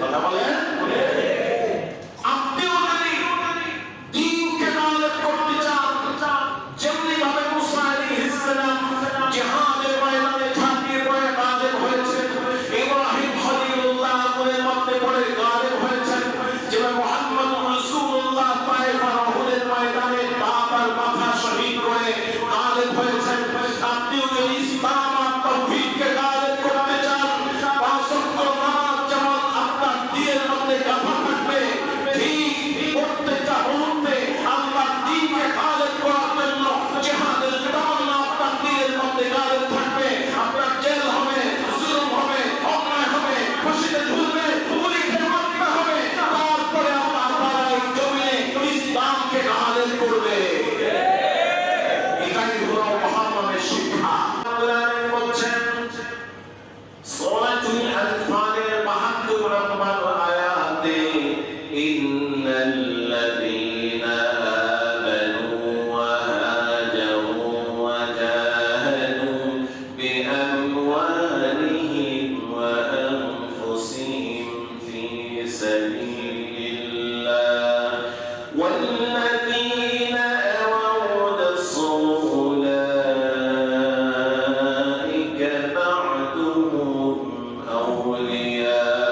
কথা বলেন। আপনিও যদি দ্বীনকে গালিব করতে চান, যেমনি ভাবে মুসা আলাইহিস সালাম জিহাদের ময়দানে ঝাঁপিয়ে পড়ে গালিব হয়েছেন, ইব্রাহিম খলিলুল্লাহ আগুনের মধ্যে পড়ে গালিব হয়েছেন, যেভাবে মুহাম্মদ রাসূলুল্লাহ তায়েফ আর উহুদের ময়দানে বাবার মাথা শহীদ করে গালিব হয়েছেন, আপনিও যদি ইসলাম আর তাওহীদকে গালিব করতে চান, পাঁচ ওয়াক্ত নামাজ যেমন আপনার দিনের মধ্যে গাঁথা থাকবে, ঠিক প্রত্যেকটা মুহূর্তে আল্লাহর দ্বীনকে গালিব করার জন্য জিহাদের তামান্না আপনার দিনের মধ্যে গালিব থাকবে। আপনার জেল হবে, জুলুম হবে, অন্যায় হবে, ফাঁসিতে ঝুলবে, পুলিশের মারতে হবে, তারপরে আল্লাহ তাআলা এই জমিনে ইসলামকে গালিব করবে। এটাই হলো মুহাম্মদের শিক্ষা। আল্লাহ বলছেন সূরাতুল আনফালের ৭২ নম্বর আয়াতে, ইন্নাল্লাযীনা আমানু ওয়া হাজারু ওয়া জাহাদু বিআমওয়ালিহিম ওয়া আনফুসিহিম ফী সাবিলিল্লাহ ওয়াল্লাযীনা আওয়াউ নাসারু উলাইকা বা'দুহুম আউলিয়াউ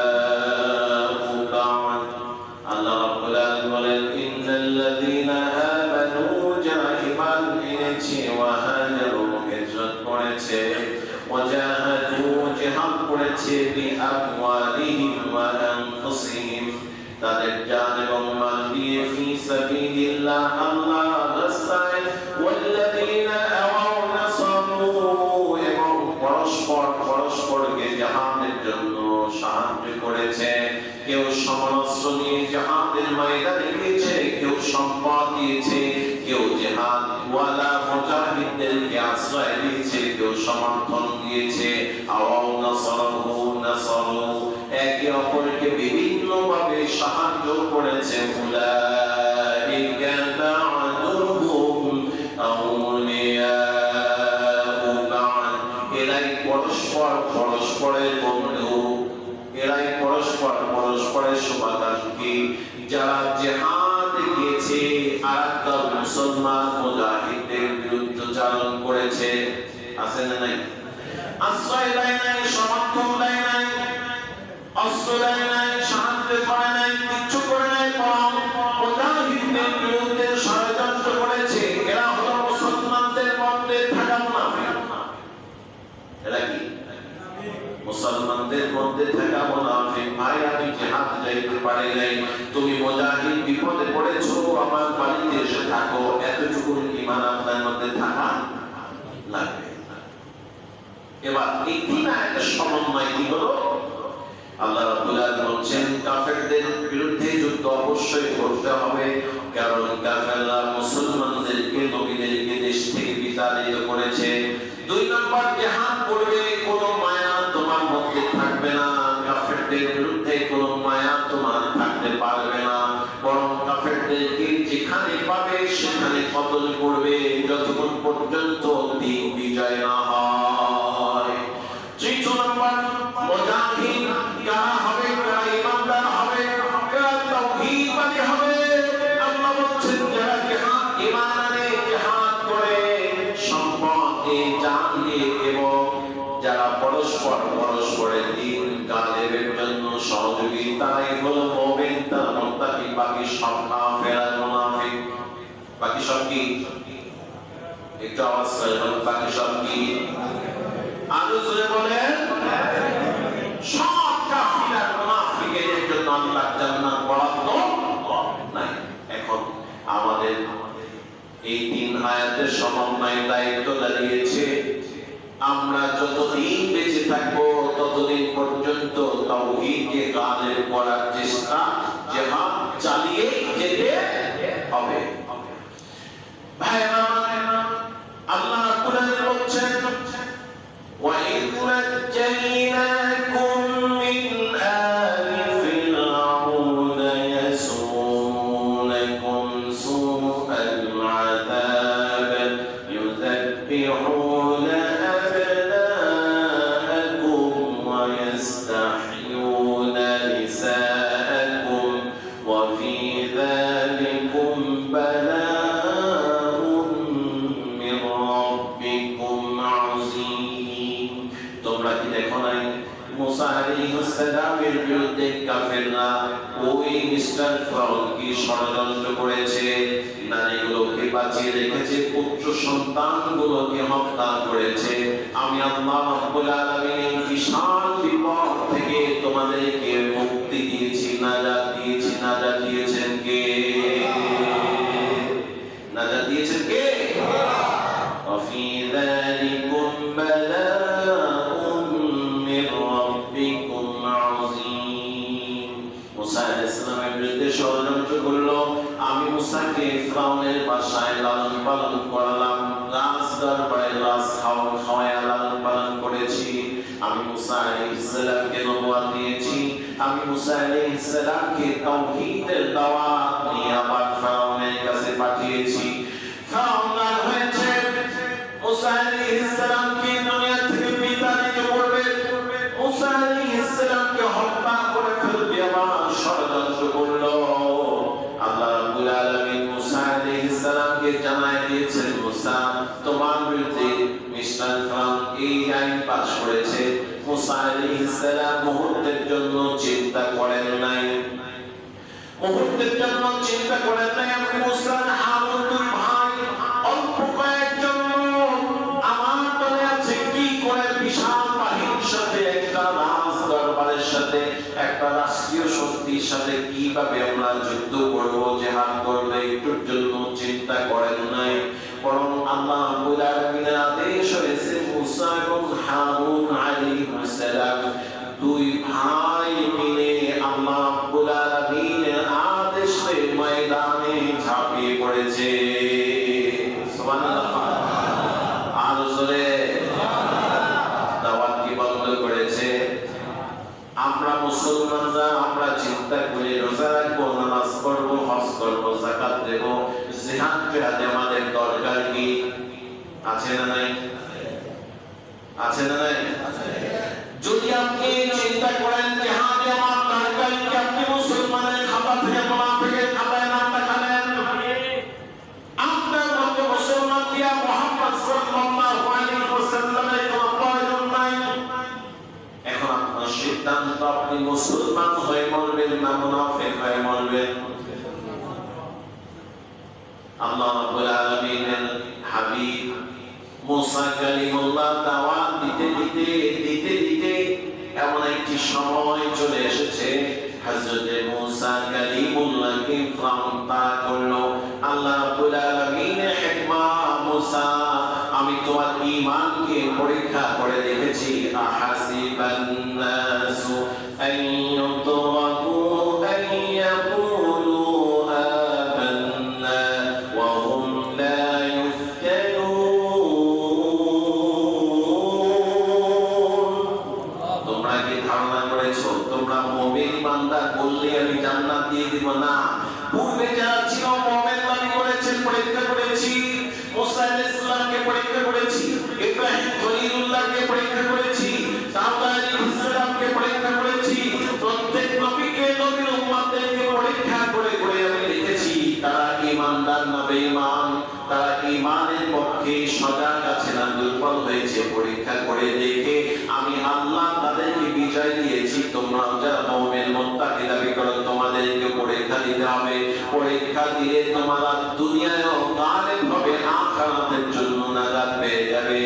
বা'দ। আল্লাহ রাব্বুল আলামিন বলেন, ইন্নাল্লাযীনা আমানু, যারা ঈমান এনেছে, ওয়া হাজারু, হিজরত করেছে, ওয়া জাহাদু, জিহাদ করেছে, বিআমওয়ালিহিম ওয়া আনফুসিহিম, তাদের জান এবং মাল দিয়ে, ফী সাবিলিল্লাহ, আল্লাহর রাস্তায়, ওয়াল্লাযীনা আওয়াউ নাসারু, এবং পরস্পরকে জিহাদের জন্য সাহায্য করেছে। কেউ সমরাস্ত্র নিয়ে জিহাদের ময়দানে গিয়েছে, কেউ সম্পদ দিয়েছে, কেউ জিহাদ ওয়ালা মুজাহিদদেরকে আশ্রয় দিয়েছে, কেউ সমর্থন দিয়েছে। আওয়াউ নাসারু, একে অপরকে বিভিন্নভাবে সাহায্য করেছে। উলাইকা বা'দুহুম আউলিয়াউ বা'দ, এরাই পরস্পরের বন্ধু, এরাই পরস্পরের শুভাকাঙ্ক্ষী। যারা জিহাদে গিয়েছে আর একটা মুসলমান মুজাহিদদের বিরুদ্ধাচরণ করেছে, আছে না নাই? আশ্রয় দেয় নাই, সমর্থন দেয় নাই, অস্ত্র দেয় নাই, সাহায্য করে নাই, কিচ্ছু করে নাই, বরং মুজাহিদদের বিরুদ্ধে ষড়যন্ত্র করেছে। এরা হলো মুসলমানদের মধ্যে থাকা মুনাফিক। এরা কি? মুসলমানদের মধ্যে থাকা মুনাফিক। ভাই, আমি জিহাদ যাইতে পারি নাই, তুমি মুজাহিদ বিপদে পড়েছো, আমার বাড়িতে এসে থাকো, এতটুকু ঈমান আপনার মধ্যে থাকা লাগবে। এবার এই তিন আয়াতের সমন্বয় কি হলো? আল্লাহ রাব্বুল আলামিন বলছেন, কাফেরদের বিরুদ্ধে যুদ্ধ অবশ্যই করতে হবে, কারণ কাফেররা মুসলমানদেরকে, নবীদেরকে দেশ থেকে বিতাড়িত করেছে। ২ নম্বর, জিহাদ করবে, কোনো মায়া তোমার মধ্যে থাকবে না, কাফেরদের বিরুদ্ধে কোনো মায়া তোমার থাকতে পারবে না, বরং কাফেরদেরকে যেখানে পাবে সেখানে কতল করবে, যতক্ষণ পর্যন্ত দিন বিজয় না হয়। ৩ নম্বর, মুজাহিদ কারা হবে? কারা ঈমানদার হবে, কারা তাওহীদবাদী হবে। আল্লাহ বলছেন, যারা জিহাদ, ঈমান আনে, জিহাদ করে, সম্পদ দিয়ে, জান দিয়ে, এবং যারা পরস্পরের দ্বীন গালিবের জন্য সহযোগী, তারাই হলো মুমিন, তারা মুত্তাকি। বাকি সব কাফের আর মুনাফিক। বাকি সব কি? একটু আওয়াজ করে বলুন, বাকি সব কি? আরো জোরে বলেন। সব কাফির আর মুনাফিকের জন্য আল্লাহ জান্নাত বরাদ্দ নাই। এখন আমাদের এই ৩ আয়াতের সমন্বয়ে দায়িত্ব দাঁড়িয়েছে, আমরা যতদিন বেঁচে থাকবো ততদিন পর্যন্ত তাওহীদকে গালিব করার চেষ্টা, জিহাদ চালিয়ে যেতে হবে। ভাইরা, আল্লাহ রাব্বুল আলামিন বলছেন, وَإِذْ نَجَّيْنَاكُمْ مِنْ آلِ فِرْعَوْنَ يَسُومُونَكُمْ سُوءَ الْعَذَابِ يُذَبِّحُونَ أَبْنَاءَكُمْ وَيَسْتَحْيُونَ বিরুদ্ধে কাফেররা ওই মিস্টার ফিরাউনকে ষড়যন্ত্র করেছে, নারীগুলোকে বাঁচিয়ে রেখেছে, পুত্র সন্তানগুলোকে হত্যা করেছে। আমি আল্লাহ রাব্বুল আলামিন এই বিশাল বিপদ থেকে তোমাদেরকে মুক্তি দিয়েছি, নাজাত দিয়েছি। নাজাত দিয়েছেন কে? নাজাত দিয়েছেন কে? وفي ذلكم بلاء من ربكم عظيم। মুসা আলাইহিস সালামের বিরুদ্ধে ষড়যন্ত্র করলো, আমি মুসাকে ফিরাউনের বাসায় লালন পালন করালাম, রাজ দরবারে রাজ খাওয়ায় লালন পালন করেছি। আমি মুসা আলাইহিস সালামকে নবুয়ত দিয়েছি, আমি মুসা আলাইহিস সালামকে তাওহীদের দাওয়াত নিয়ে আবার ফিরাউনের কাছে পাঠিয়েছি। ফিরাউন হয়েছে মুসা আলাইহিস সালামকে দুনিয়া থেকে বিতাড়িত করবে, মুসা আলাইহিস সালামকে হত্যা করে ফেলবে, আবার ষড়যন্ত্র করলো। আল্লাহ রাব্বুল আলামিন মুসা আলাইহিস সালামকে জানায় দিয়েছেন, মুসা তোমার বিরুদ্ধে মিস্টার ফিরাউন এই আইন পাস করেছে। মুসা আলাইহিস সালাম মুহূর্তের জন্য চিন্তা করেন নাই, মুহূর্তের জন্য চিন্তা করেন নাই। আমি মুসা হারুন দুই ভাই, অল্প কয়েকজন আমার দলে আছে, কি করে বিশাল বাহিনীর সাথে, একটা রাজ দরবারের সাথে, একটা রাষ্ট্রীয় শক্তির সাথে কিভাবে আমরা যুদ্ধ করব, জিহাদ করব, একটুর জন্য চিন্তা করেন নাই। বরং আল্লাহ রাব্বুল আলামিনের আদেশ হয়েছে মুসা এবং হারুন আলাইহিস সালাম দুই ভাই মিলে আল্লাহ রাব্বুল আলামিনের আদেশে ময়দানে ঝাঁপিয়ে পড়েছে। সুবহানাল্লাহ। আর জোরে দাওয়াত কি বন্ধ করেছে? আমরা মুসলমানরা আমরা চিন্তা করি রোজা রাখবো, নামাজ পড়বো, হজ করবো, যাকাত দেব, জিহাদ জিহাদে আমাদের দরকার কি? আছে না নাই? আছে না নাই? যদি আপনি চিন্তা করেন জিহাদে আমার দরকার কি, আপনি মুসলমানের খাতা থেকে মুনাফিকের খাতায় নাম লেখালেন। আপনার মধ্যে মুসলমান দিয়া মুহাম্মদ সাল্লাল্লাহু আলাইহি ওয়াসাল্লামের কোনো প্রয়োজন নাই। এখন আপনার সিদ্ধান্ত, আপনি মুসলমান হয়ে মরবেন না মুনাফিক হয়ে মরবেন। আল্লাহ রাব্বুল আলামিনের হাবিব মুসা কালিমুল্লাহ দাওয়াত দিতে দিতে এমন একটি সময় চলে এসেছে, হযরত মুসা কালিমুল্লাহকে ফিরাউন তাড়া করলো। আল্লাহ রাব্বুল আলামিনের হিকমত, মুসা আমি তোমার ঈমানকে পরীক্ষা করে দেখেছি। আহাসিবান নাসু আন ইউতরাকু আন ইয়াকুলু আমান্না ওয়া হুম লা ইফতানুন। তোমরা কি ধারণা করেছো তোমরা মুমিন বান্দা বললে আমি জান্নাত দিয়ে দিব? না, পূর্বে যারা ছিল মুমিন দাবি করেছেন, পরীক্ষা করেছি। মুসা আলাইহিস সালামকে পরীক্ষা করেছি, ইব্রাহিম খলিলুল্লাহকে পরীক্ষা করেছি, দাউদ আলাইহিস সালামকে পরীক্ষা করেছি। প্রত্যেক নবীকে, নবীর উম্মতদেরকে পরীক্ষা করে করে আমি দেখেছি তারা ঈমানদার না বেঈমান, তারা ঈমানের পক্ষে সজাগ আছে না দুর্বল হয়েছে। পরীক্ষা করে দেখে আমি আল্লাহ তাদেরকে বিজয় দিয়েছি। তোমরা যারা মুমিন মুত্তাকি দাবি করো তোমাদেরকে পরীক্ষা দিতে হবে। পরীক্ষা দিলে তোমরা দুনিয়ায়ও গালিব হবে, আখিরাতের জন্য নাজাত পেয়ে যাবে।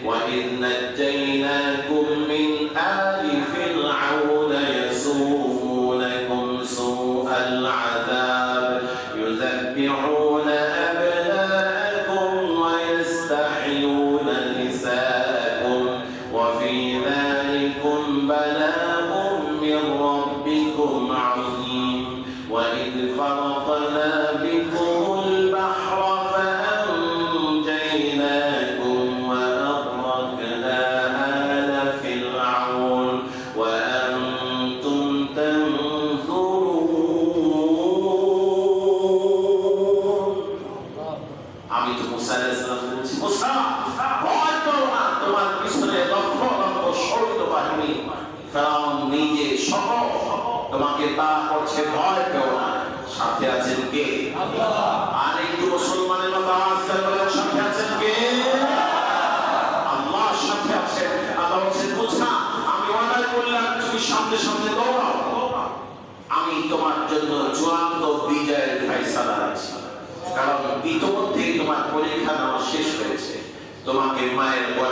ওয়া ইয নাজাইনাকুম মিন আলি ফিরআউন ইয়াসুমুনাকুম সুআল আযাব ইউযাব্বিহুনা আবনাআকুম ওয়া ইস্তাহয়ুনা নিসাআকুম ওয়া ফি যালিকুম বালাগুম মির রাব্বিকুম আযীম। ওয়া ইয ফারাকনা বিকুমুল বাহরা فأنجيناكم وأغرقنا آل فرعون وأنتم تنظرون। আমি তো মুসা আলাইহিস সালাম বলছি, মুসা ভয় করো না, তোমার পিছনে লক্ষ লক্ষ সৈন্য বাহিনী, ফিরআউন নিজে সহ তোমাকে তাড়া করছে, ভয় পেও না। সাথে আছেন কে? আল্লাহ। আর একটু মুসলমানের মতো আওয়াজ করে বলেন, সাথে আছেন কে? আল্লাহ সাথে আছেন। আল্লাহ বলছেন, মুসা আমি অর্ডার করলাম তুমি সামনে সামনে দৌড়াও।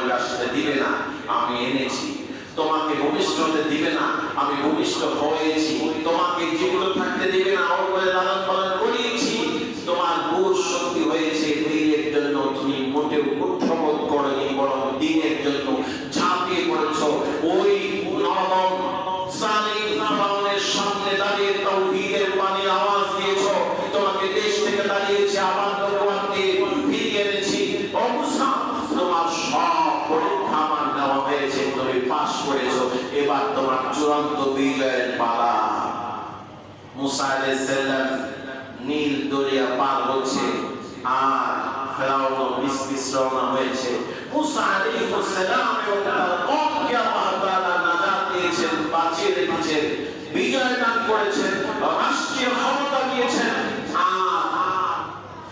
বয়স আসতে দিবে না, আমি এনেছি। তোমাকে ভূমিষ্ঠ হতে দিবে না, আমি ভূমিষ্ঠ হয়েছি। তোমাকে জীবিত থাকতে দিবে না, ওর করে লালন পালন করিয়েছি। তোমার বুঝ শক্তি হয়েছে দিনের জন্য, তুমি মোটেও উৎসবোধ করনি, বরং দিনের জন্য ঝাঁপিয়ে পড়েছ। ওই নবম সালিম ফিরআউনের সামনে দাঁড়িয়ে তাওহীদের বাণী আওয়াজ দিয়েছ। তোমাকে দেশ থেকে দাঁড়িয়েছে, আবার তোমাকে ফিরিয়ে এনেছি। ও মুসা, তোমার সব পরীক্ষা আমার নেওয়া হয়েছে, তুমি পাস করেছো। এবার তোমার চূড়ান্ত বিজয়ের পালা। মুসা আলাইহিস সালাম নীল দরিয়া পার হচ্ছে, আর ফেরাউন মিসমিস রওনা হয়েছে। মুসা আলাইহিস সালাম এবং তার কওমকে আল্লাহ তাআলা নাজাত দিয়েছেন, বাঁচিয়ে রেখেছেন, বিজয় দান করেছেন, রাষ্ট্রীয় ক্ষমতা দিয়েছেন। আর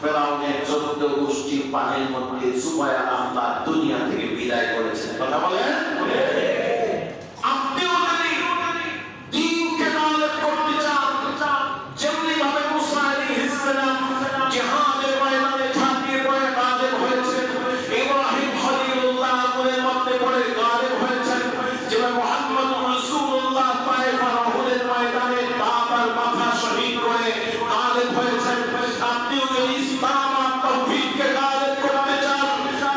ফেরাউনের 14 গোষ্ঠীর পানির মধ্যে সুবায়া আল্লাহ দুনিয়া থেকে বিদায় করেছেন। কথা বলেন, আপনিও যদি দ্বীনকে গালিব করতে চান, যেমনি ভাবে মুসা আলাইহিস সালাম জিহাদের ময়দানে ঝাঁপিয়ে পড়ে গালিব হয়েছেন, ইব্রাহিম খলিলুল্লাহ আগুনের মধ্যে পড়ে গালিব হয়েছেন, যেভাবে মুহাম্মদ রাসূলুল্লাহ তায়েফ আর উহুদের ময়দানে দাঁতার মাথা শহীদ করে গালিব হয়েছেন, আপনিও যদি ইসলাম আর তাওহীদকে গালিব করতে চান,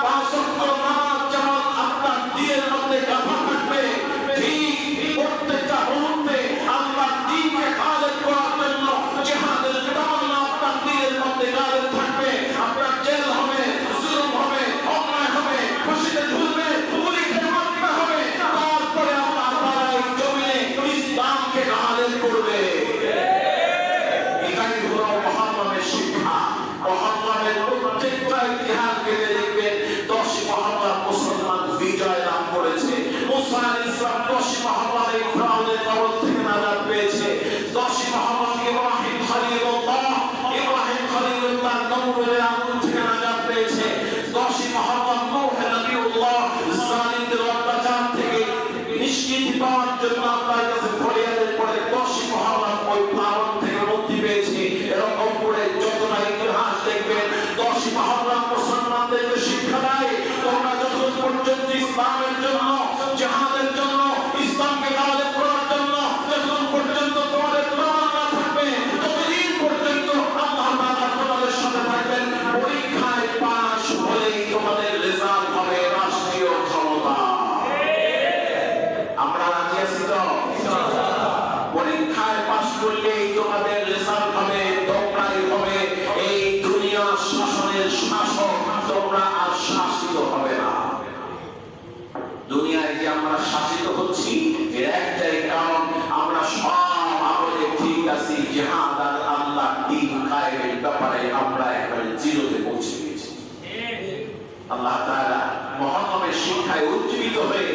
পাঁচ ওয়াক্ত নামাজ যেমন আপনার দিনের মধ্যে গাঁথা থাকবে, ঠিক প্রত্যেকটা মুহূর্তে আল্লাহর দ্বীনকে গালিব করার জন্য জিহাদের তামান্না আপনার দিনের মধ্যে গালিব থাকবে। আপনার জেল হবে, জুলুম হবে, অন্যায় হবে, ফাঁসিতে ঝুলবে, পুলিশের মারতে হবে, তারপরে আল্লাহ তাআলা এই জমিনে ইসলামকে গালিব করবে। এটাই হলো মুহাম্মাদের শিক্ষা। মুহাম্মাদের প্রত্যেকটা ইতিহাস ঘেঁটে দেখবেন 10 মুহাম্মদ মুসলমান বিজয় লাভ করেছে। মুসা আলাইহিস সালাম 10 মুহাম্মদ এই ফিরআউনের কবল থেকে নাজাত পেয়েছে। 10 মুহাম্মদ ইব্রাহিম খলিলুল্লাহ নমরুদের আগুন থেকে নাজাত পেয়েছে। 10 মুহাম্মদ নূহ নবিউল্লাহ জালিমদের অত্যাচার থেকে নিষ্কৃতি পাওয়ার জন্য আল্লাহর কাছে ফরিয়াদের পরে 10 মুহাম্মদ ওই পাওয়ার থেকে মুক্তি পেয়েছে। এরকম করে যতটা ইতিহাস দেখবেন 10 মুহাম্মদ মুসলমানদেরকে শিক্ষা দেয়, তোমরা যতক্ষণ পর্যন্ত ইসলামের জন্য, জিহাদের জন্য, ইসলামকে গালিব করার জন্য যতক্ষণ পর্যন্ত তোমাদের তামান্না থাকবে, ততদিন পর্যন্ত আল্লাহ তাআলা তোমাদের সাথে থাকবেন। পরীক্ষায় পাস হলেই তোমাদের রেজাল্ট হবে রাষ্ট্রীয় ক্ষমতা। আমরা রাজি আছি তো? পরীক্ষায় পাস করলেই তোমাদের রেজাল্ট হবে, তোমরাই হবে এই দুনিয়ার শাসনের শাসক, তোমরা আর শাসিত হবে না। দুনিয়ায় যে আমরা শাসিত হচ্ছি এর একটাই কারণ, আমরা সব আমলে ঠিক আছি, জিহাদ আর আল্লাহর দ্বীন কায়েমের ব্যাপারে আমরা একেবারে জিরোতে পৌঁছে গেছি। আল্লাহ তাআলা মুহাম্মাদের শিক্ষায় উজ্জীবিত হয়ে